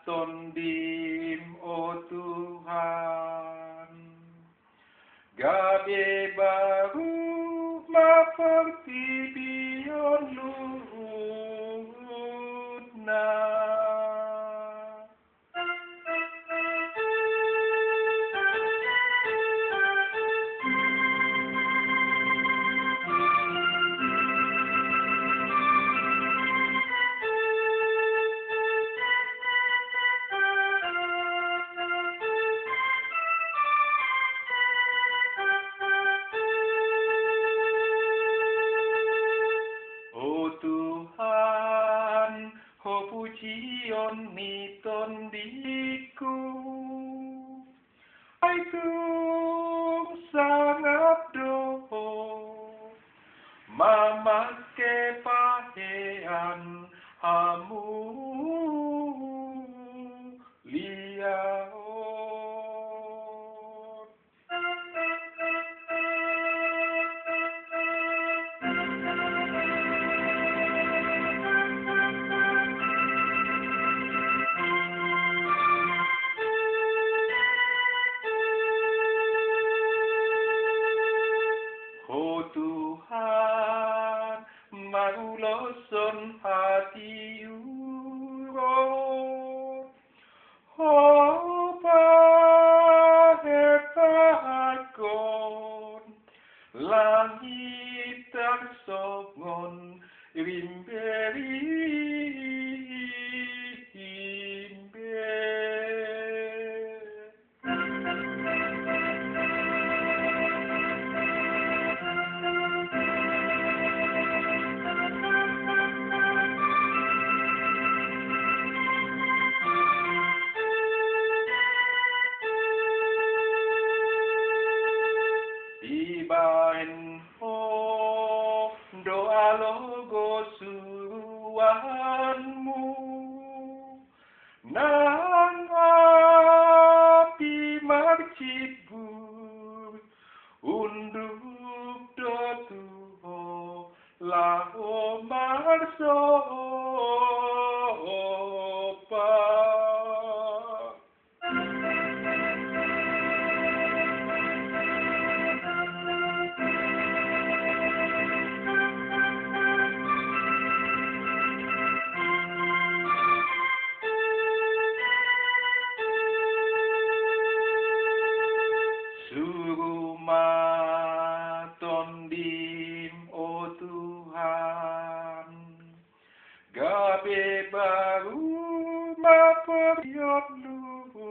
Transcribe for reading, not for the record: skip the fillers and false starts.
tondim, oh Tuhan. Gabe baru seperti bion luna. Oh Tuhan, oh pujian niton diku. Ai tung sangat doho, mamaske pakaian hamu liaon. Oh Tuhan, maguloson hati uro. Oh pahekakon, langit tarsongon rimbe. Ibaen ho doa logo suruhanmu nang api marcibur unduk do tuho laho marsopa. Suruh tondim, oh Tuhan, gabe baru maperiot luna.